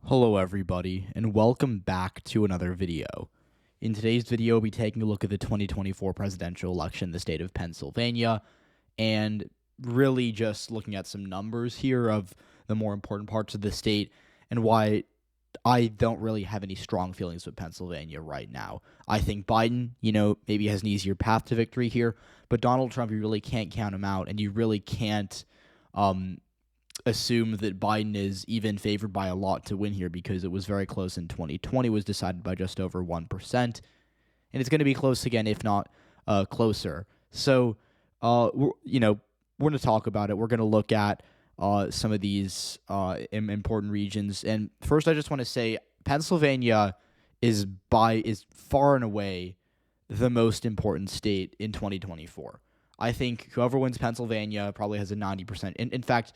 Hello everybody, and welcome back to another video. In today's video, we'll be taking a look at the 2024 presidential election in the state of Pennsylvania, and really just looking at some numbers here of the more important parts of the state and why I don't really have any strong feelings with Pennsylvania right now. I think Biden, maybe has an easier path to victory here, but Donald Trump, you really can't count him out, and you really can't assume that Biden is even favored by a lot to win here because it was very close in 2020, was decided by just over 1%, and it's going to be close again, if not closer. So, we're going to talk about it. We're going to look at some of these important regions. And first, I just want to say Pennsylvania is far and away the most important state in 2024. I think whoever wins Pennsylvania probably has a 90%. In fact,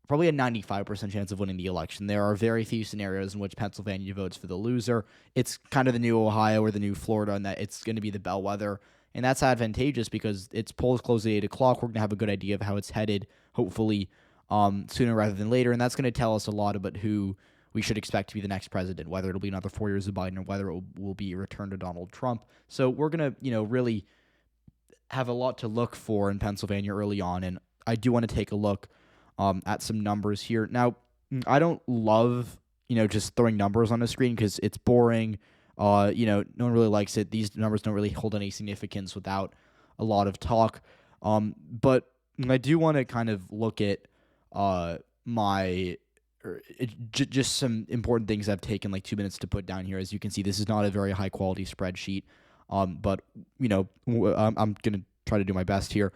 probably a 95% chance of winning the election. There are very few scenarios in which Pennsylvania votes for the loser. It's kind of the new Ohio or the new Florida, and that it's going to be the bellwether. And that's advantageous because its polls close at 8 o'clock. We're going to have a good idea of how it's headed, hopefully sooner rather than later. And that's going to tell us a lot about who we should expect to be the next president, whether it'll be another 4 years of Biden or whether it will be a return to Donald Trump. So we're going to, really have a lot to look for in Pennsylvania early on. And I do want to take a look at some numbers here. Now, I don't love, just throwing numbers on the screen because it's boring. No one really likes it. These numbers don't really hold any significance without a lot of talk. But I do want to kind of look at just some important things I've taken like 2 minutes to put down here. As you can see, this is not a very high quality spreadsheet. But I'm going to try to do my best here.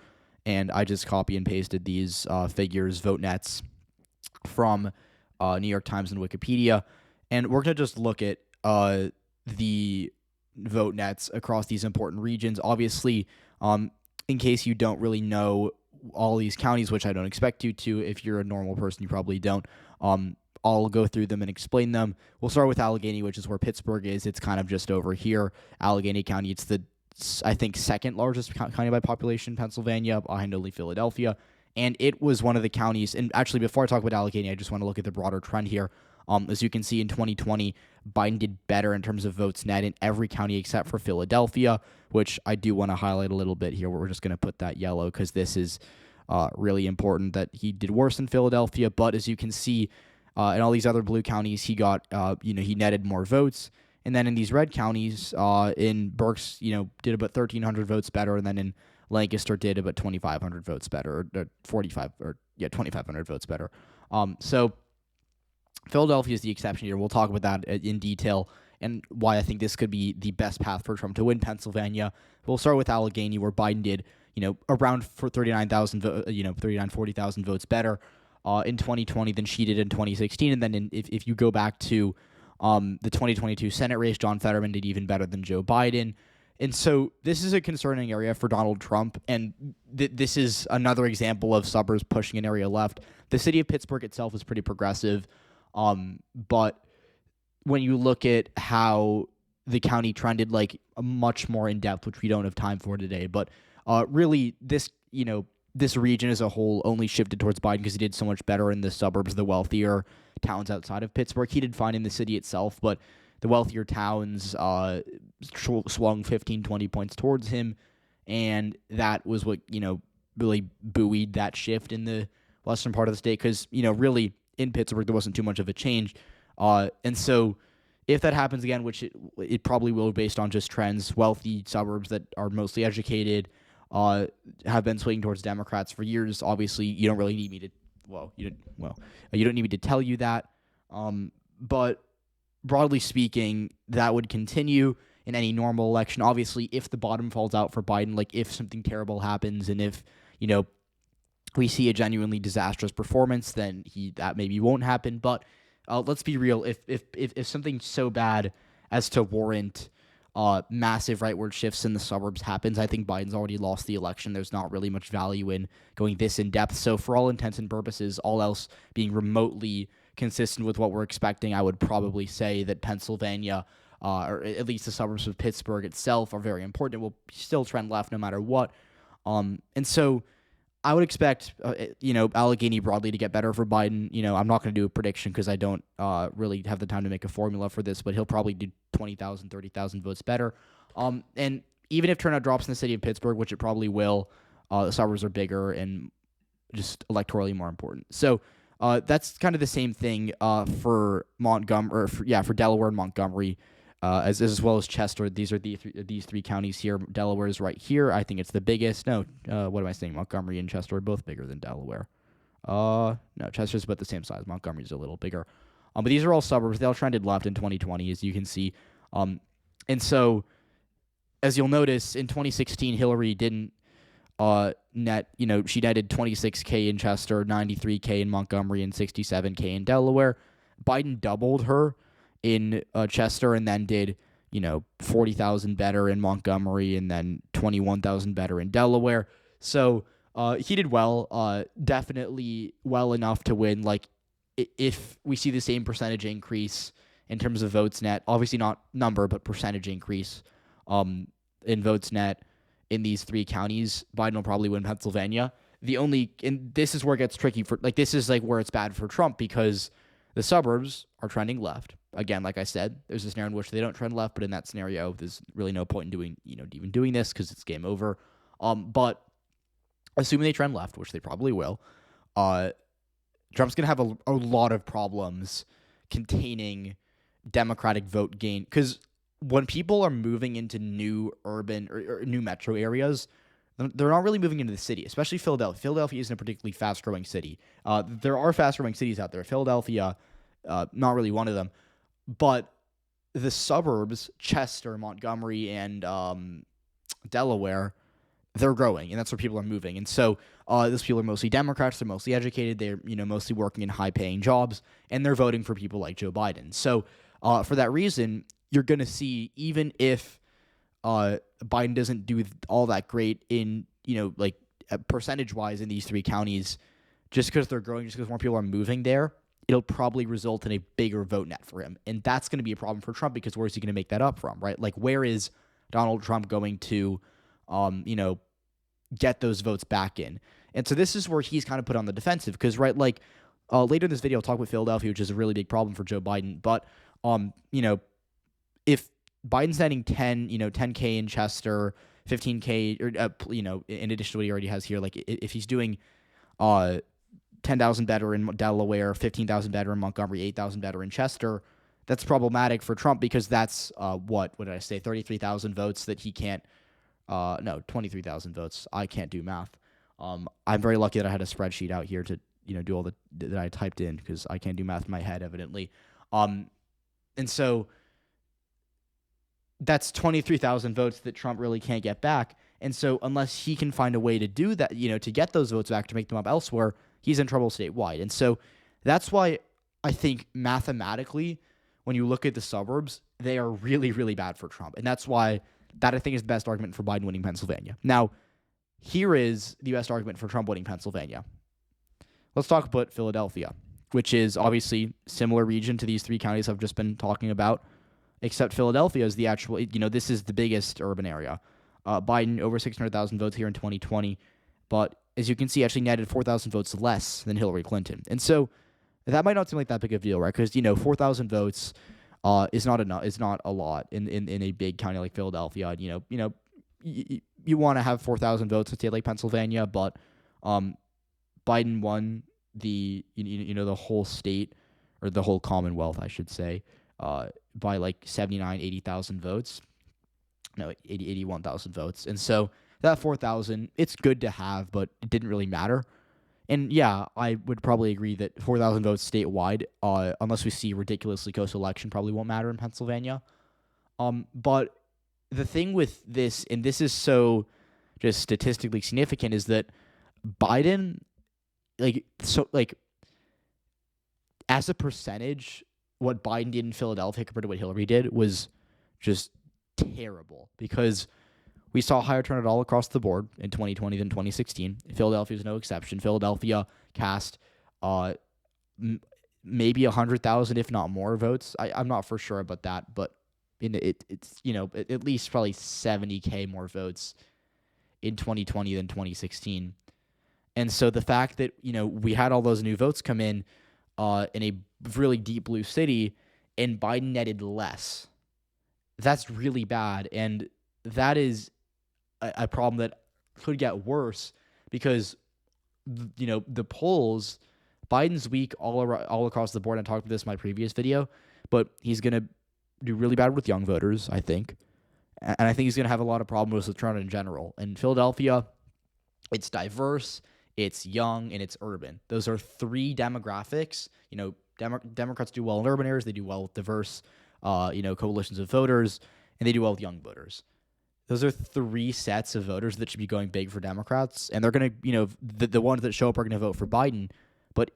And I just copy and pasted these figures, vote nets, from New York Times and Wikipedia. And we're going to just look at the vote nets across these important regions. Obviously, in case you don't really know all these counties, which I don't expect you to, if you're a normal person, you probably don't. I'll go through them and explain them. We'll start with Allegheny, which is where Pittsburgh is. It's kind of just over here. Allegheny County, it's the second largest county by population in Pennsylvania, behind only Philadelphia. And it was one of the counties. And actually, before I talk about Allegheny, I just want to look at the broader trend here. As you can see, in 2020, Biden did better in terms of votes net in every county except for Philadelphia, which I do want to highlight a little bit here. We're just going to put that yellow because this is really important that he did worse in Philadelphia. But as you can see, in all these other blue counties, he got, he netted more votes. And then in these red counties, in Berks, did about 1,300 votes better, and then in Lancaster did about 2,500 votes better, or 2,500 votes better. So Philadelphia is the exception here. We'll talk about that in detail and why I think this could be the best path for Trump to win Pennsylvania. We'll start with Allegheny, where Biden did, around for 40,000 votes better in 2020 than she did in 2016. And then if you go back to the 2022 Senate race, John Fetterman did even better than Joe Biden. And so this is a concerning area for Donald Trump, and this is another example of suburbs pushing an area left. The city of Pittsburgh itself is pretty progressive, but when you look at how the county trended, like much more in depth, which we don't have time for today, but really this region as a whole only shifted towards Biden because he did so much better in the suburbs, the wealthier towns outside of Pittsburgh. He did fine in the city itself, but the wealthier towns swung 15, 20 points towards him, and that was what, really buoyed that shift in the western part of the state because, really in Pittsburgh there wasn't too much of a change. And so if that happens again, which it probably will based on just trends, wealthy suburbs that are mostly educated have been swinging towards Democrats for years. Obviously, you don't really need me to you don't need me to tell you that. But broadly speaking, that would continue in any normal election. Obviously, if the bottom falls out for Biden, like if something terrible happens and if, we see a genuinely disastrous performance, then that maybe won't happen. But let's be real. If something so bad as to warrant massive rightward shifts in the suburbs happens, I think Biden's already lost the election. There's not really much value in going this in depth. So for all intents and purposes, all else being remotely consistent with what we're expecting, I would probably say that Pennsylvania, or at least the suburbs of Pittsburgh itself, are very important. It will still trend left no matter what. And so I would expect, Allegheny broadly to get better for Biden. I'm not going to do a prediction because I don't really have the time to make a formula for this, but he'll probably do 20,000, 30,000 votes better. And even if turnout drops in the city of Pittsburgh, which it probably will, the suburbs are bigger and just electorally more important. So that's kind of the same thing for Montgomery, for Delaware and Montgomery, as well as Chester. These are these three counties here. Delaware is right here. I think it's the biggest. No, what am I saying? Montgomery and Chester are both bigger than Delaware. No, Chester's about the same size. Montgomery's a little bigger. But these are all suburbs. They all trended left in 2020, as you can see. And so, as you'll notice, in 2016, Hillary didn't she netted 26K in Chester, 93K in Montgomery, and 67K in Delaware. Biden doubled her in Chester and then did, 40,000 better in Montgomery and then 21,000 better in Delaware. So he did well, definitely well enough to win. Like, if we see the same percentage increase in terms of votes net, obviously not number, but percentage increase in votes net in these three counties, Biden will probably win Pennsylvania. And this is where it gets tricky this is like where it's bad for Trump because the suburbs are trending left. Again, like I said, there's a scenario in which they don't trend left, but in that scenario, there's really no point in even doing this because it's game over. But assuming they trend left, which they probably will, Trump's going to have a lot of problems containing Democratic vote gain because when people are moving into new urban or new metro areas, they're not really moving into the city, especially Philadelphia. Philadelphia isn't a particularly fast-growing city. There are fast-growing cities out there. Philadelphia, not really one of them. But the suburbs, Chester, Montgomery, and Delaware, they're growing, and that's where people are moving. And so those people are mostly Democrats. They're mostly educated. They're mostly working in high-paying jobs, and they're voting for people like Joe Biden. So for that reason, you're going to see, even if Biden doesn't do all that great in, percentage-wise in these three counties, just because they're growing, just because more people are moving there, it'll probably result in a bigger vote net for him. And that's going to be a problem for Trump because where is he going to make that up from, right? Like, where is Donald Trump going to, get those votes back in? And so this is where he's kind of put on the defensive because, right, later in this video, I'll talk about Philadelphia, which is a really big problem for Joe Biden. But, if Biden's netting 10K in Chester, 15K, or, in addition to what he already has here, like if he's doing 10,000 better in Delaware, 15,000 better in Montgomery, 8,000 better in Chester, that's problematic for Trump because that's, what did I say, 33,000 votes that he can't, 23,000 votes. I can't do math. I'm very lucky that I had a spreadsheet out here to, do all that I typed in because I can't do math in my head, evidently. And so that's 23,000 votes that Trump really can't get back. And so unless he can find a way to do that, to get those votes back, to make them up elsewhere, he's in trouble statewide. And so that's why I think mathematically, when you look at the suburbs, they are really, really bad for Trump. And that's why that I think is the best argument for Biden winning Pennsylvania. Now, here is the best argument for Trump winning Pennsylvania. Let's talk about Philadelphia, which is obviously similar region to these three counties I've just been talking about. Except Philadelphia is the actual, this is the biggest urban area. Biden over 600,000 votes here in 2020, but as you can see, actually netted 4,000 votes less than Hillary Clinton. And so that might not seem like that big of a deal, right? Because 4,000 votes is not enough. Is not a lot in a big county like Philadelphia. You want to have 4,000 votes in a state like Pennsylvania, but Biden won the the whole state, or the whole Commonwealth, I should say, by like 79, 80,000 votes. No, 81,000 votes. And so that 4,000, it's good to have, but it didn't really matter. And yeah, I would probably agree that 4,000 votes statewide, unless we see a ridiculously close election, probably won't matter in Pennsylvania. But the thing with this, and this is so just statistically significant, is that Biden, as a percentage, what Biden did in Philadelphia compared to what Hillary did was just terrible, because we saw higher turnout all across the board in 2020 than 2016. Philadelphia is no exception. Philadelphia cast maybe 100,000, if not more, votes. I'm not for sure about that, but it's at least probably 70K more votes in 2020 than 2016. And so the fact that, we had all those new votes come in a really deep blue city and Biden netted less, that's really bad. And that is a problem that could get worse because, the polls, Biden's weak all across the board. I talked about this in my previous video, but he's going to do really bad with young voters, I think. And I think he's going to have a lot of problems with turnout in general. In Philadelphia, it's diverse, it's young, and it's urban. Those are three demographics. Democrats do well in urban areas. They do well with diverse, coalitions of voters, and they do well with young voters. Those are three sets of voters that should be going big for Democrats, and they're going to, the ones that show up are going to vote for Biden. But,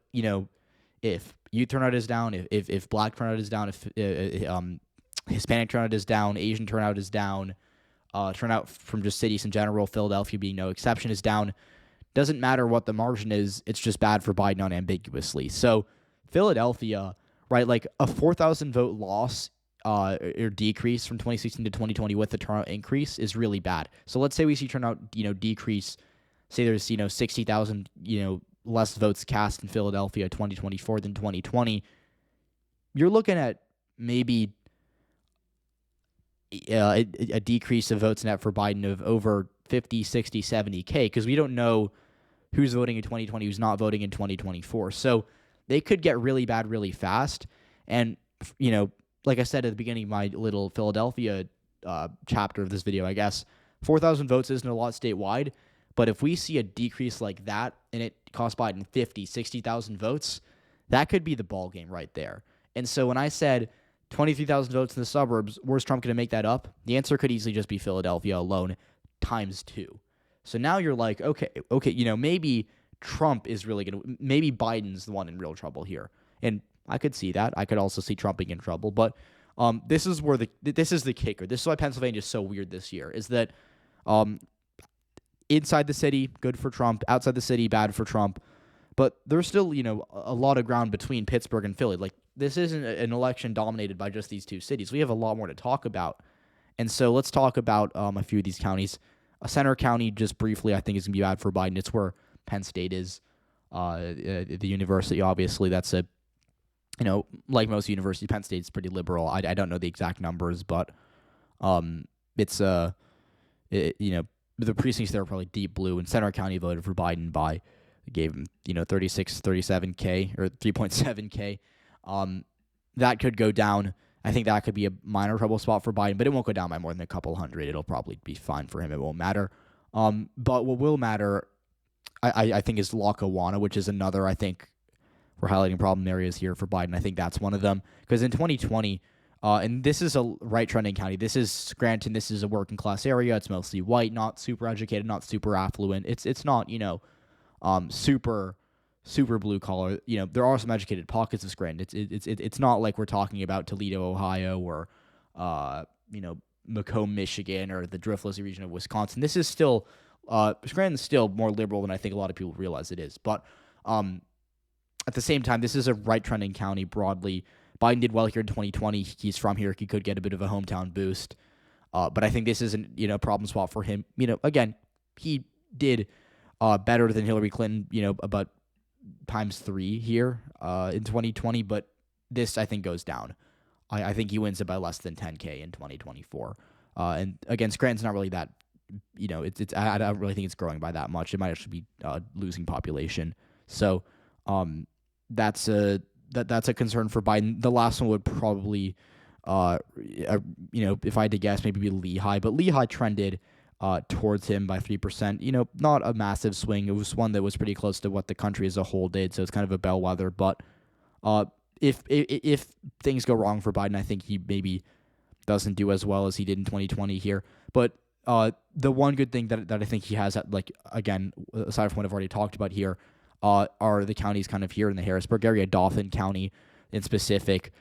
if youth turnout is down, if black turnout is down, if Hispanic turnout is down, Asian turnout is down, turnout from just cities in general, Philadelphia being no exception, is down. Doesn't matter what the margin is, it's just bad for Biden unambiguously. So Philadelphia, right, like a 4,000 vote loss or decrease from 2016 to 2020 with the turnout increase is really bad. So let's say we see turnout, decrease. Say there's, 60,000, less votes cast in Philadelphia 2024 than 2020. You're looking at maybe a decrease of votes net for Biden of over 50, 60, 70K because we don't know who's voting in 2020, who's not voting in 2024. So they could get really bad really fast. And, like I said at the beginning of my little Philadelphia chapter of this video, I guess, 4,000 votes isn't a lot statewide. But if we see a decrease like that and it costs Biden 50, 60,000 votes, that could be the ball game right there. And so when I said 23,000 votes in the suburbs, where's Trump going to make that up? The answer could easily just be Philadelphia alone times 2. So now you're like, okay, maybe Trump is really going to, maybe Biden's the one in real trouble here. And I could see that. I could also see Trump being in trouble. But this is the kicker. This is why Pennsylvania is so weird this year, is that inside the city, good for Trump. Outside the city, bad for Trump. But there's still, a lot of ground between Pittsburgh and Philly. Like, this isn't an election dominated by just these two cities. We have a lot more to talk about. And so let's talk about a few of these counties. Center County, just briefly, I think is going to be bad for Biden. It's where Penn State is, the university, obviously. That's a, like most universities, Penn State's pretty liberal. I don't know the exact numbers, but it's, the precincts there are probably deep blue, and Center County voted for Biden by, gave him, 36, 37K, or 3.7K. That could go down. I think that could be a minor trouble spot for Biden, but it won't go down by more than a couple hundred. It'll probably be fine for him. It won't matter. But what will matter, I think, is Lackawanna, which is another, I think, we're highlighting problem areas here for Biden. I think that's one of them. Because in 2020, and this is a right-trending county. This is Scranton. This is a working-class area. It's mostly white, not super educated, not super affluent. It's not, super blue collar. There are some educated pockets of Scranton. It's not like we're talking about Toledo, Ohio, or Macomb, Michigan, or the Driftless region of Wisconsin. This is still Scranton's still more liberal than I think a lot of people realize it is. But at the same time, this is a right trending county broadly. Biden did well here in 2020. He's from here. He could get a bit of a hometown boost. But I think this isn't a problem spot for him. Again, he did better than Hillary Clinton, about times 3 here in 2020, but this, I think, goes down. I think he wins it by less than 10K in 2024. And again, Scranton's not really that, I don't really think it's growing by that much. It might actually be losing population. So that's a concern for Biden. The last one would probably, if I had to guess, maybe be Lehigh, but Lehigh trended towards him by 3%. Not a massive swing. It was one that was pretty close to what the country as a whole did, so it's kind of a bellwether. But if things go wrong for Biden, I think he maybe doesn't do as well as he did in 2020 here. But the one good thing that I think he has, like, again, aside from what I've already talked about here, are the counties kind of here in the Harrisburg area. Dauphin County in specific.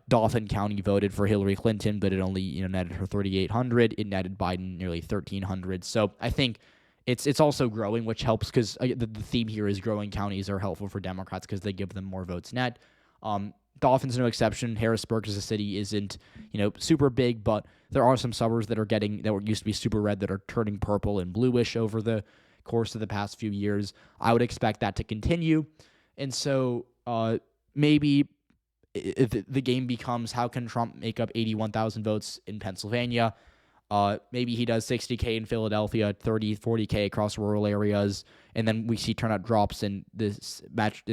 Dauphin County voted for Hillary Clinton, but it only netted her 3,800. It netted Biden nearly 1,300. So I think it's also growing, which helps because the theme here is growing counties are helpful for Democrats because they give them more votes net. Dauphin's no exception. Harrisburg as a city isn't super big, but there are some suburbs that used to be super red that are turning purple and bluish over the course of the past few years. I would expect that to continue. And so maybe if the game becomes, how can Trump make up 81,000 votes in Pennsylvania? Maybe he does 60K in Philadelphia, 30, 40K across rural areas, and then we see turnout drops in the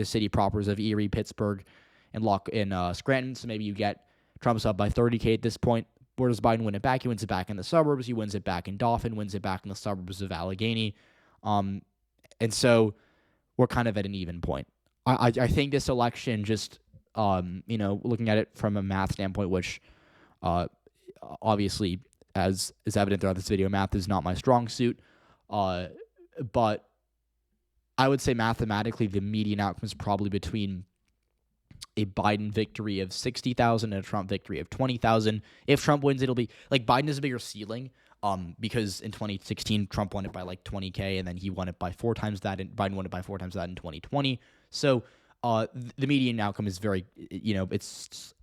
city propers of Erie, Pittsburgh, and Scranton. So maybe you get Trump's up by 30K at this point. Where does Biden win it back? He wins it back in the suburbs. He wins it back in Dauphin, wins it back in the suburbs of Allegheny. And so we're kind of at an even point. I think this election just, looking at it from a math standpoint, which obviously, as is evident throughout this video, math is not my strong suit. But I would say mathematically the median outcome is probably between a Biden victory of 60,000 and a Trump victory of 20,000. If Trump wins, it'll be like Biden has a bigger ceiling because in 2016 Trump won it by like 20K and then he won it by 4 times that, and Biden won it by 4 times that in 2020. So the median outcome is very, it's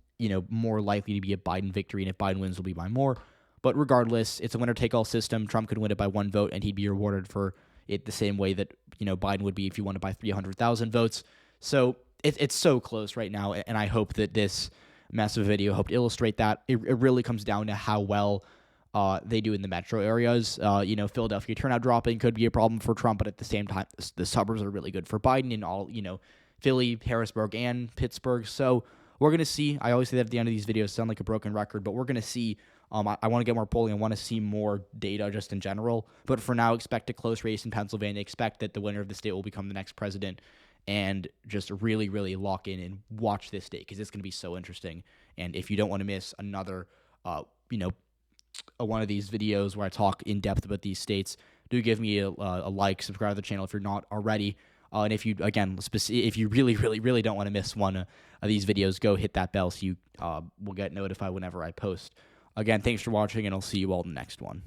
more likely to be a Biden victory, and if Biden wins, it'll be by more. But regardless, it's a winner-take-all system. Trump could win it by 1 vote, and he'd be rewarded for it the same way that Biden would be if he won it by 300,000 votes. So it's so close right now, and I hope that this massive video helped illustrate that. It really comes down to how well they do in the metro areas. Philadelphia turnout dropping could be a problem for Trump, but at the same time, the suburbs are really good for Biden in all, Philly, Harrisburg, and Pittsburgh. So we're going to see. I always say that at the end of these videos, sound like a broken record, but we're going to see. I want to get more polling. I want to see more data just in general. But for now, expect a close race in Pennsylvania. Expect that the winner of the state will become the next president. And just really, really lock in and watch this state because it's going to be so interesting. And if you don't want to miss another, one of these videos where I talk in depth about these states, do give me a like, subscribe to the channel if you're not already. And if you, again, if you really, really, really don't want to miss one of these videos, go hit that bell so you will get notified whenever I post. Again, thanks for watching, and I'll see you all in the next one.